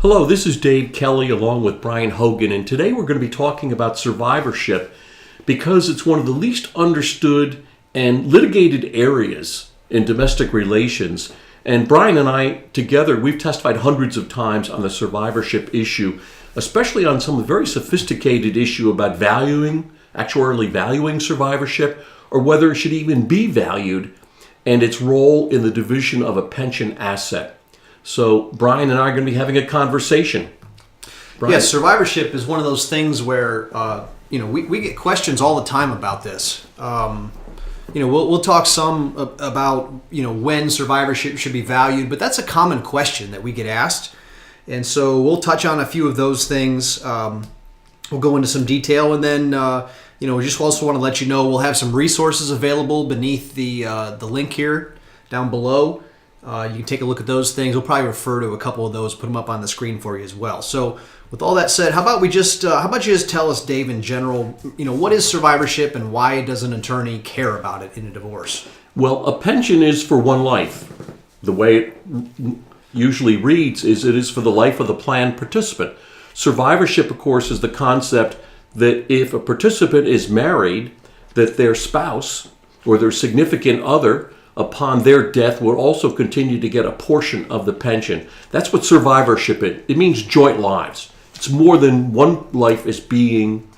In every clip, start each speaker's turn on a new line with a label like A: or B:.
A: Hello, this is Dave Kelly along with Brian Hogan, and today we're going to be talking about survivorship because it's one of the least understood and litigated areas in domestic relations. And Brian and I together, we've testified hundreds of times on the survivorship issue, especially on some very sophisticated issue about actuarially valuing survivorship, or whether it should even be valued, and its role in the division of a pension asset. So Brian and I are going to be having a conversation. Brian?
B: Yes, survivorship is one of those things where we get questions all the time about this. We'll talk some about when survivorship should be valued, but that's a common question that we get asked, and so we'll touch on a few of those things. We'll go into some detail, and then we just also want to let you know we'll have some resources available beneath the link here down below. You can take a look at those things. We'll probably refer to a couple of those, put them up on the screen for you as well. So with all that said, how about you just tell us, Dave, in general, what is survivorship and why does an attorney care about it in a divorce?
A: Well, a pension is for one life. The way it usually reads is it is for the life of the plan participant. Survivorship, of course, is the concept that if a participant is married, that their spouse or their significant other upon their death will also continue to get a portion of the pension. That's what survivorship is. It means joint lives. It's more than one life is being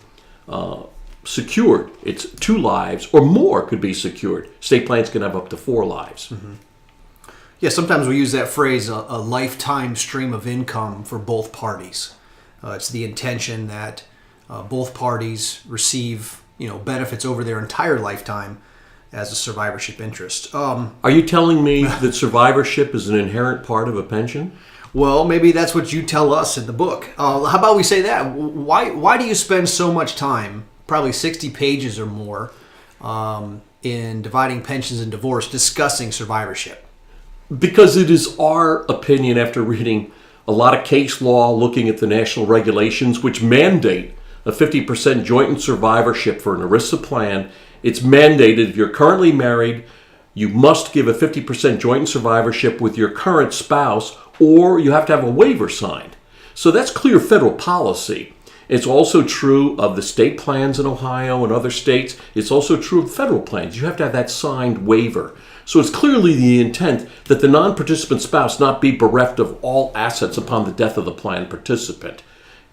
A: secured. It's two lives or more could be secured. State plans can have up to 4 lives.
B: Mm-hmm. Yeah, sometimes we use that phrase, a lifetime stream of income for both parties. It's the intention that both parties receive benefits over their entire lifetime as a survivorship interest.
A: Are you telling me that survivorship is an inherent part of a pension?
B: Well, maybe that's what you tell us in the book. How about we say that? Why do you spend so much time, probably 60 pages or more, in dividing pensions and divorce, discussing survivorship?
A: Because it is our opinion, after reading a lot of case law, looking at the national regulations, which mandate a 50% joint and survivorship for an ERISA plan. It's mandated if you're currently married, you must give a 50% joint and survivorship with your current spouse, or you have to have a waiver signed. So that's clear federal policy. It's also true of the state plans in Ohio and other states. It's also true of federal plans. You have to have that signed waiver. So it's clearly the intent that the non-participant spouse not be bereft of all assets upon the death of the plan participant.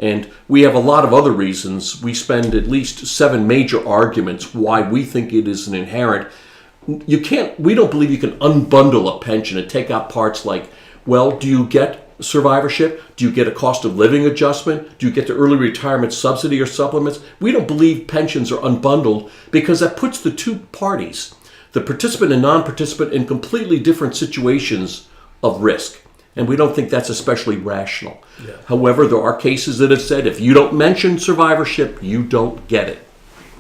A: And we have a lot of other reasons. We spend at least 7 major arguments why we think it is an inherent. We don't believe you can unbundle a pension and take out parts like, well, do you get survivorship? Do you get a cost of living adjustment? Do you get the early retirement subsidy or supplements? We don't believe pensions are unbundled because that puts the two parties, the participant and non-participant, in completely different situations of risk. And we don't think that's especially rational. Yeah. However, there are cases that have said if you don't mention survivorship, you don't get it.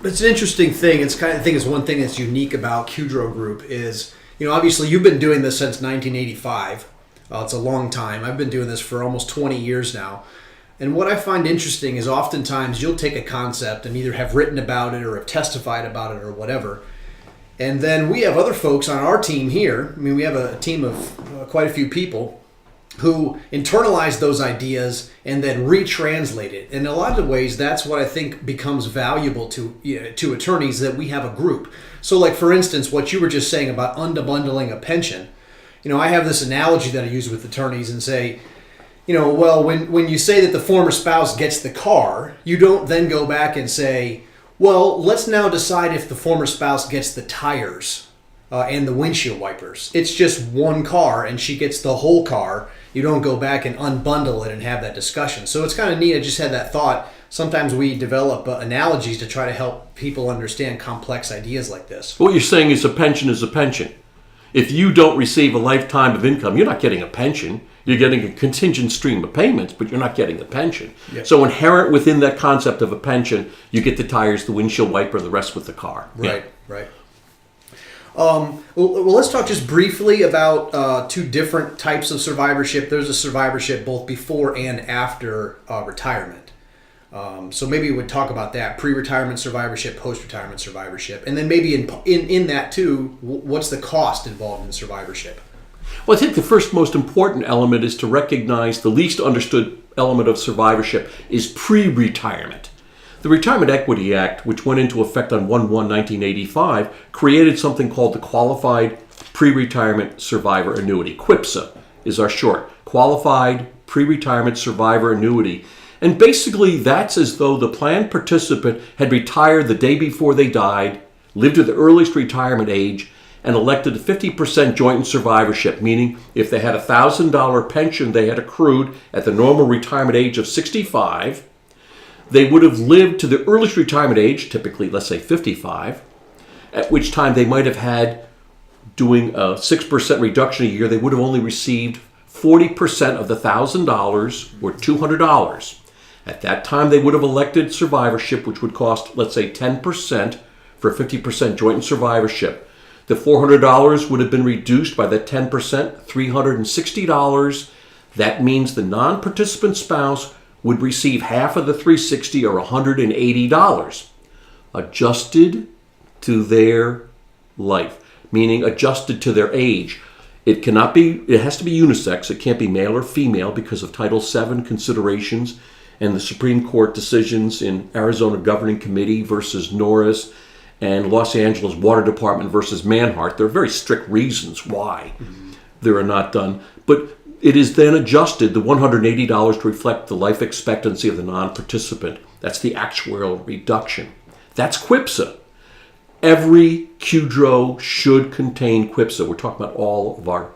B: It's an interesting thing. It's one thing that's unique about QDRO Group is, obviously you've been doing this since 1985. It's a long time. I've been doing this for almost 20 years now. And what I find interesting is oftentimes you'll take a concept and either have written about it or have testified about it or whatever. And then we have other folks on our team here. We have a team of quite a few people who internalize those ideas and then retranslate it. And in a lot of ways, that's what I think becomes valuable to attorneys, that we have a group. So like, for instance, what you were just saying about unbundling a pension, I have this analogy that I use with attorneys and say, well, when you say that the former spouse gets the car, you don't then go back and say, well, let's now decide if the former spouse gets the tires and the windshield wipers. It's just one car and she gets the whole car. You don't go back and unbundle it and have that discussion. So it's kind of neat. I just had that thought. Sometimes we develop analogies to try to help people understand complex ideas like this.
A: What you're saying is a pension is a pension. If you don't receive a lifetime of income, you're not getting a pension. You're getting a contingent stream of payments, but you're not getting a pension. Yep. So inherent within that concept of a pension, you get the tires, the windshield wiper, the rest with the car.
B: Right, yeah. Right. Well, let's talk just briefly about 2 different types of survivorship. There's a survivorship both before and after retirement. So maybe we would talk about that, pre-retirement survivorship, post-retirement survivorship. And then maybe in that too, what's the cost involved in survivorship?
A: Well, I think the first most important element is to recognize the least understood element of survivorship is pre-retirement. The Retirement Equity Act, which went into effect on 1/1/1985, created something called the Qualified Pre-Retirement Survivor Annuity. QIPSA is our short. Qualified Pre-Retirement Survivor Annuity. And basically, that's as though the plan participant had retired the day before they died, lived to the earliest retirement age, and elected a 50% joint in survivorship, meaning if they had a $1,000 pension they had accrued at the normal retirement age of 65, they would have lived to the earliest retirement age, typically, let's say 55, at which time they might have had, doing a 6% reduction a year, they would have only received 40% of the $1,000 or $200. At that time, they would have elected survivorship, which would cost, let's say, 10% for a 50% joint in survivorship. The $400 would have been reduced by the 10%, $360. That means the non-participant spouse would receive half of the $360 or $180, adjusted to their life, meaning adjusted to their age. It has to be unisex. It can't be male or female because of Title VII considerations and the Supreme Court decisions in Arizona Governing Committee versus Norris and Los Angeles Water Department versus Manhart. There are very strict reasons why they are not done. But it is then adjusted, the $180, to reflect the life expectancy of the non-participant. That's the actuarial reduction. That's QIPSA. Every QDRO should contain QIPSA. We're talking about all of our,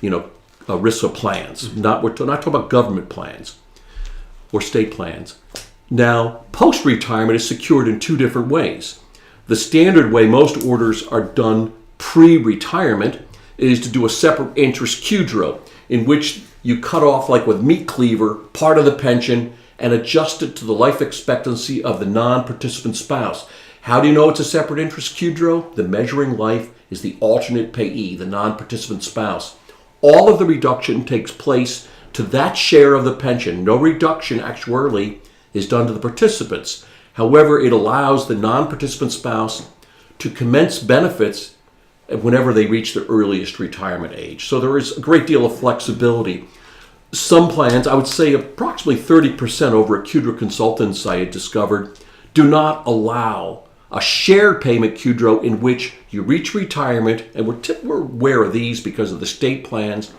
A: ERISA plans. We're not talking about government plans or state plans. Now, post-retirement is secured in two different ways. The standard way most orders are done pre-retirement is to do a separate interest QDRO, in which you cut off, like with meat cleaver, part of the pension and adjust it to the life expectancy of the non-participant spouse. How do you know it's a separate interest QDRO? The measuring life is the alternate payee, the non-participant spouse. All of the reduction takes place to that share of the pension. No reduction actuarially is done to the participants. However, it allows the non-participant spouse to commence benefits whenever they reach their earliest retirement age. So there is a great deal of flexibility. Some plans, I would say approximately 30% over at QDRO Consultants I had discovered, do not allow a shared payment QDRO in which you reach retirement, and we're aware of these because of the state plans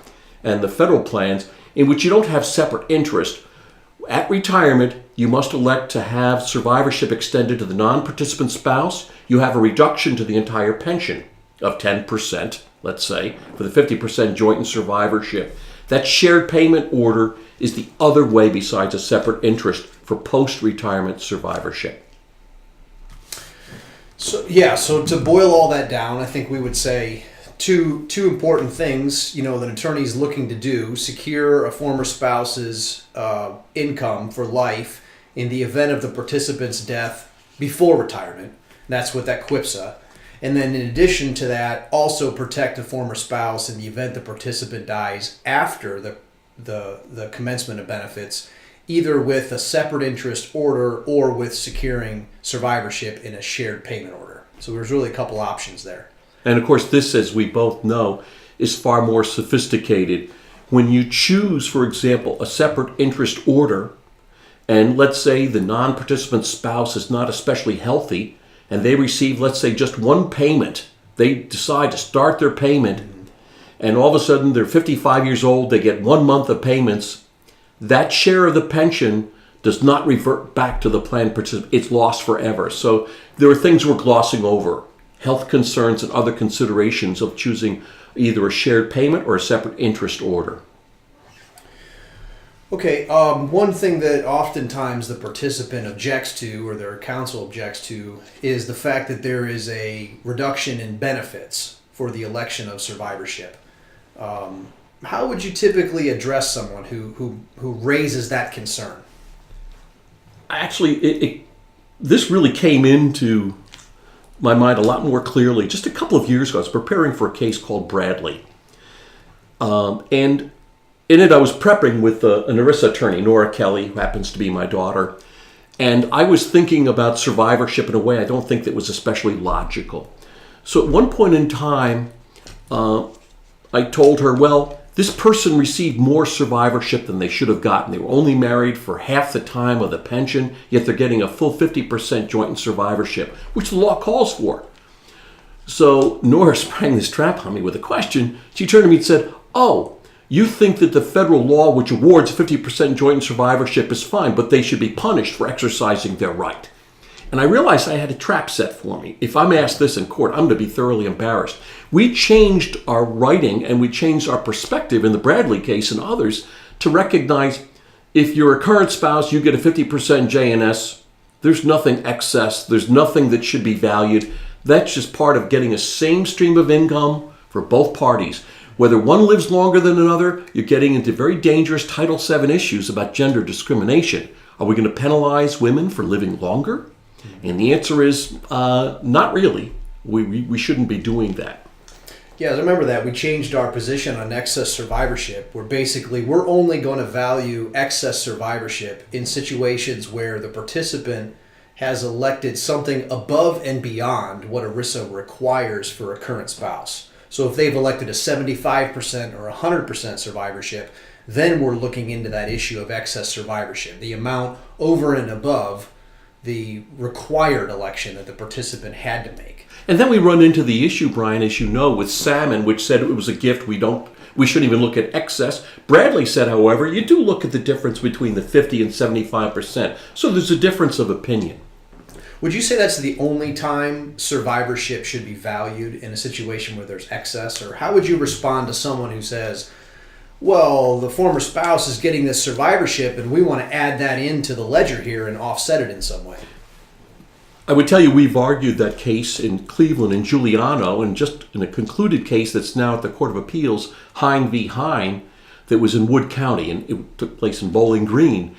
A: and the federal plans, in which you don't have separate interest. At retirement, you must elect to have survivorship extended to the non-participant spouse. You have a reduction to the entire pension of 10%, let's say, for the 50% joint in survivorship. That shared payment order is the other way besides a separate interest for post-retirement survivorship.
B: So to boil all that down, I think we would say two important things, that an attorney is looking to do: secure a former spouse's income for life in the event of the participant's death before retirement. That's what that QIPSA. And then in addition to that, also protect the former spouse in the event the participant dies after the commencement of benefits, either with a separate interest order or with securing survivorship in a shared payment order. So there's really a couple options there.
A: And of course, this, as we both know, is far more sophisticated. When you choose, for example, a separate interest order, and let's say the non-participant spouse is not especially healthy, and they receive, let's say, just one payment, they decide to start their payment, and all of a sudden they're 55 years old, they get 1 month of payments, that share of the pension does not revert back to the plan participant. It's lost forever. So there are things we're glossing over: health concerns and other considerations of choosing either a shared payment or a separate interest order.
B: Okay, one thing that oftentimes the participant objects to, or their counsel objects to, is the fact that there is a reduction in benefits for the election of survivorship. How would you typically address someone who raises that concern?
A: Actually, this really came into my mind a lot more clearly just a couple of years ago. I was preparing for a case called Bradley. And in it, I was prepping with an ERISA attorney, Nora Kelly, who happens to be my daughter. And I was thinking about survivorship in a way I don't think that was especially logical. So at one point in time, I told her, well, this person received more survivorship than they should have gotten. They were only married for half the time of the pension, yet they're getting a full 50% joint and survivorship, which the law calls for. So Nora sprang this trap on me with a question. She turned to me and said, "Oh, you think that the federal law which awards 50% joint and survivorship is fine, but they should be punished for exercising their right." And I realized I had a trap set for me. If I'm asked this in court, I'm going to be thoroughly embarrassed. We changed our writing and we changed our perspective in the Bradley case and others to recognize if you're a current spouse, you get a 50% J&S. There's nothing excess. There's nothing that should be valued. That's just part of getting a same stream of income for both parties. Whether one lives longer than another, you're getting into very dangerous Title VII issues about gender discrimination. Are we going to penalize women for living longer? And the answer is not really. We shouldn't be doing that.
B: Yeah, I remember that. We changed our position on excess survivorship, where basically we're only going to value excess survivorship in situations where the participant has elected something above and beyond what ERISA requires for a current spouse. So if they've elected a 75% or 100% survivorship, then we're looking into that issue of excess survivorship, the amount over and above the required election that the participant had to make.
A: And then we run into the issue, Brian, as you know, with Salmon, which said it was a gift. We shouldn't even look at excess. Bradley said, however, you do look at the difference between the 50 and 75%. So there's a difference of opinion.
B: Would you say that's the only time survivorship should be valued, in a situation where there's excess? Or how would you respond to someone who says, well, the former spouse is getting this survivorship and we want to add that into the ledger here and offset it in some way?
A: I would tell you we've argued that case in Cleveland and Giuliano, and just in a concluded case that's now at the Court of Appeals, Hine v. Hine, that was in Wood County, and it took place in Bowling Green.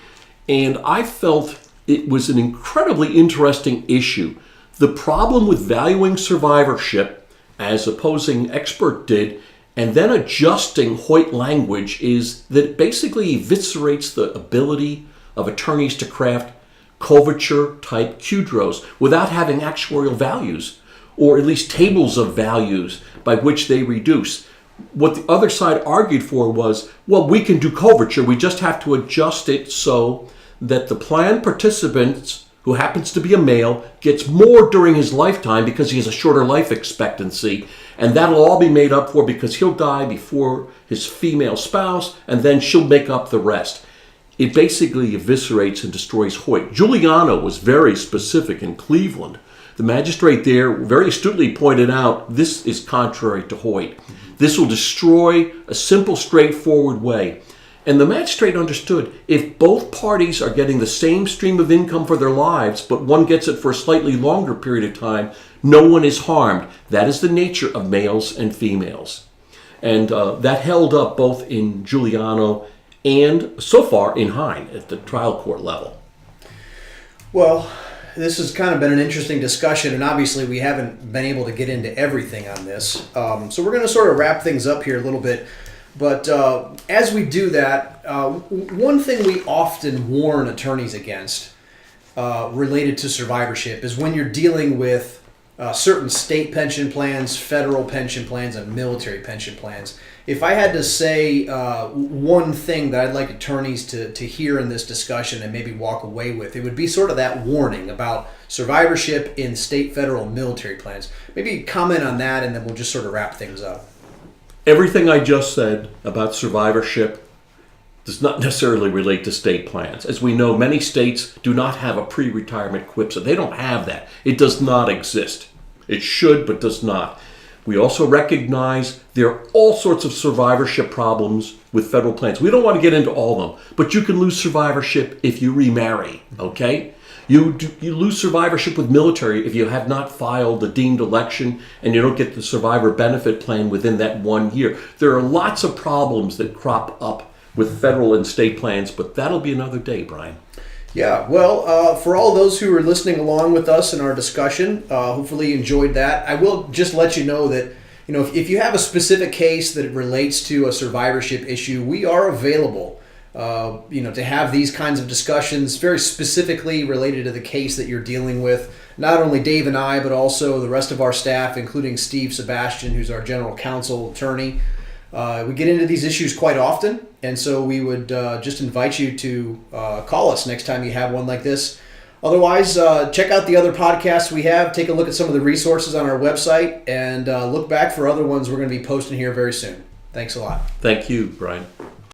A: And I felt it was an incredibly interesting issue. The problem with valuing survivorship, as opposing expert did, and then adjusting Hoyt language, is that it basically eviscerates the ability of attorneys to craft coverture-type QDROs without having actuarial values, or at least tables of values by which they reduce. What the other side argued for was, well, we can do coverture, we just have to adjust it so that the plan participant, who happens to be a male, gets more during his lifetime because he has a shorter life expectancy, and that'll all be made up for because he'll die before his female spouse, and then she'll make up the rest. It basically eviscerates and destroys Hoyt. Giuliano was very specific in Cleveland. The magistrate there very astutely pointed out this is contrary to Hoyt. This will destroy a simple, straightforward way. And the magistrate understood if both parties are getting the same stream of income for their lives, but one gets it for a slightly longer period of time, no one is harmed. That is the nature of males and females. And that held up both in Giuliano and so far in Hine at the trial court level.
B: Well, this has kind of been an interesting discussion, and obviously we haven't been able to get into everything on this. So we're going to sort of wrap things up here a little bit. But as we do that, one thing we often warn attorneys against related to survivorship is when you're dealing with certain state pension plans, federal pension plans, and military pension plans. If I had to say one thing that I'd like attorneys to hear in this discussion and maybe walk away with, it would be sort of that warning about survivorship in state, federal, and military plans. Maybe comment on that, and then we'll just sort of wrap things up.
A: Everything I just said about survivorship does not necessarily relate to state plans. As we know, many states do not have a pre-retirement QIP, so they don't have that. It does not exist. It should, but does not. We also recognize there are all sorts of survivorship problems with federal plans. We don't want to get into all of them, but you can lose survivorship if you remarry, okay? You lose survivorship with military if you have not filed the deemed election and you don't get the survivor benefit plan within that 1 year. There are lots of problems that crop up with federal and state plans, but that'll be another day, Brian.
B: Yeah, well, for all those who are listening along with us in our discussion, hopefully you enjoyed that. I will just let you know that, if you have a specific case that relates to a survivorship issue, we are available, to have these kinds of discussions very specifically related to the case that you're dealing with. Not only Dave and I, but also the rest of our staff, including Steve Sebastian, who's our general counsel attorney. We get into these issues quite often, and so we would just invite you to call us next time you have one like this. Otherwise, check out the other podcasts we have. Take a look at some of the resources on our website, and look back for other ones we're going to be posting here very soon. Thanks a lot.
A: Thank you, Brian.